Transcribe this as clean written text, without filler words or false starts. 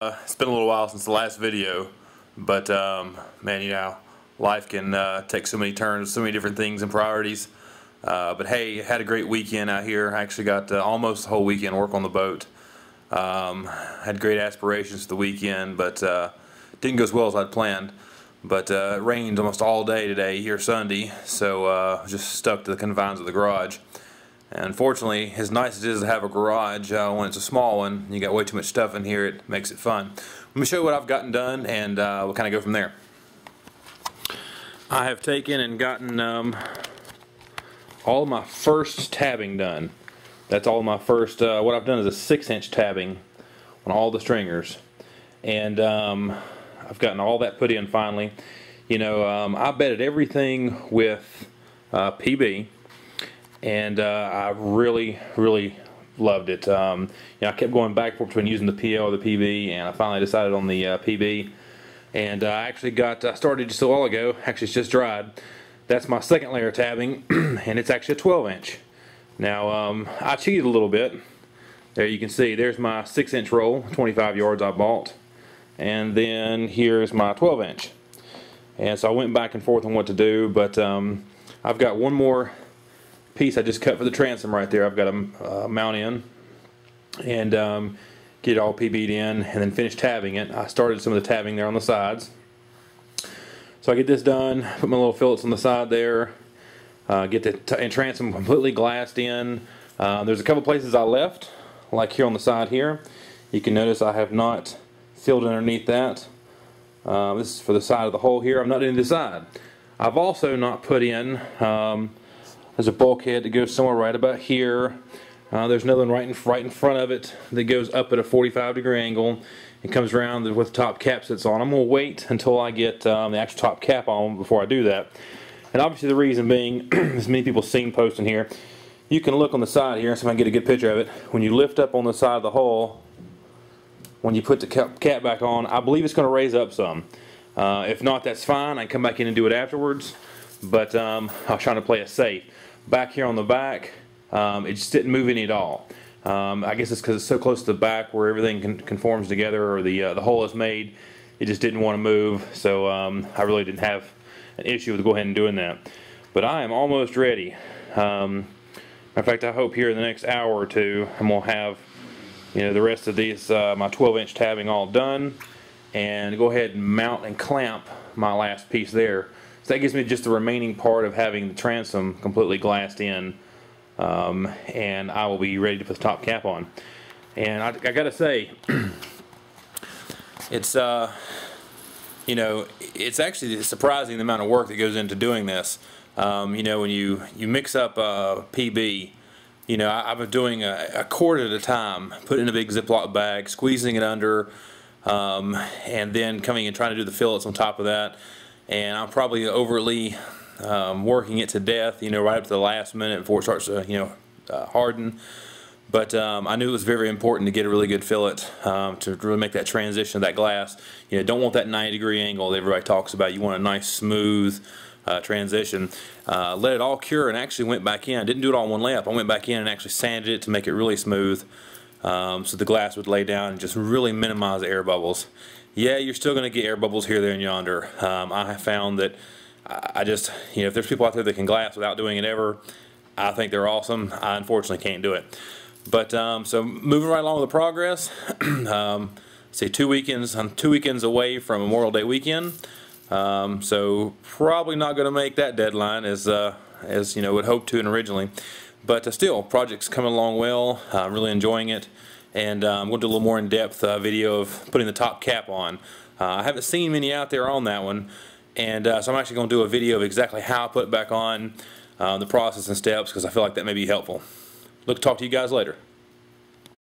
It's been a little while since the last video, but man, you know, life can take so many turns, so many different things and priorities. But hey, had a great weekend out here. I actually got almost the whole weekend work on the boat. Had great aspirations for the weekend, but didn't go as well as I'd planned. But it rained almost all day today here Sunday, so just stuck to the confines of the garage. And unfortunately, as nice as it is to have a garage, when it's a small one, you got way too much stuff in here, it makes it fun. Let me show you what I've gotten done, and we'll kind of go from there. I have taken and gotten all of my first tabbing done. That's all of my first, what I've done is a 6-inch tabbing on all the stringers. And I've gotten all that put in finally. You know, I bedded everything with PB. And I really loved it. You know, I kept going back and forth between using the PL or the PB, and I finally decided on the PB. And I actually started just a while ago. Actually, it's just dried. That's my second layer of tabbing, and it's actually a 12-inch. Now, I cheated a little bit. There you can see, there's my 6-inch roll, 25 yards I bought. And then here's my 12-inch. And so I went back and forth on what to do, but I've got one more piece I just cut for the transom right there. I've got a mount in and get it all PB'd in and then finish tabbing it. I started some of the tabbing there on the sides. So I get this done, put my little fillets on the side there, get the transom completely glassed in. There's a couple places I left, like here on the side here. You can notice I have not filled underneath that. This is for the side of the hole here. I've not done the side. I've also not put in there's a bulkhead that goes somewhere right about here. There's another one right in front of it that goes up at a 45-degree angle. It comes around with the top cap sits on. I'm going to wait until I get the actual top cap on before I do that. And obviously the reason being, as many people have seen posting here, you can look on the side here, so I can get a good picture of it. When you lift up on the side of the hull, when you put the cap back on, I believe it's going to raise up some. If not, that's fine. I can come back in and do it afterwards. But I was trying to play it safe. Back here on the back, it just didn't move any at all. I guess it's because it's so close to the back where everything conforms together, or the hole is made. It just didn't want to move, so I really didn't have an issue with going ahead and doing that. But I am almost ready. In fact, I hope here in the next hour or two, I'm gonna have, you know, the rest of these my 12-inch tabbing all done, and go ahead and mount and clamp my last piece there. So that gives me just the remaining part of having the transom completely glassed in, and I will be ready to put the top cap on. And I gotta say, it's you know, it's actually surprising the amount of work that goes into doing this. You know, when you mix up PB, you know, I've been doing a quart at a time, put it in a big Ziploc bag, squeezing it under, and then coming and trying to do the fillets on top of that. And I'm probably overly working it to death, you know, right up to the last minute before it starts to, you know, harden. But I knew it was very important to get a really good fillet to really make that transition of that glass. You know, don't want that 90-degree angle that everybody talks about. You want a nice, smooth transition. Let it all cure and actually went back in. I didn't do it all in one layup. I went back in and actually sanded it to make it really smooth, so the glass would lay down and just really minimize the air bubbles. Yeah, you're still going to get air bubbles here, there, and yonder. I have found that I just, you know, if there's people out there that can glass without doing it ever, I think they're awesome. I unfortunately can't do it. But so moving right along with the progress. Say 2 weekends. I'm 2 weekends away from Memorial Day weekend. So probably not going to make that deadline as you know, would hope to originally. But still, project's coming along well. I'm really enjoying it. And I'm going to do a little more in-depth video of putting the top cap on. I haven't seen many out there on that one, and so I'm actually going to do a video of exactly how I put it back on, the process and steps, because I feel like that may be helpful. Look, talk to you guys later.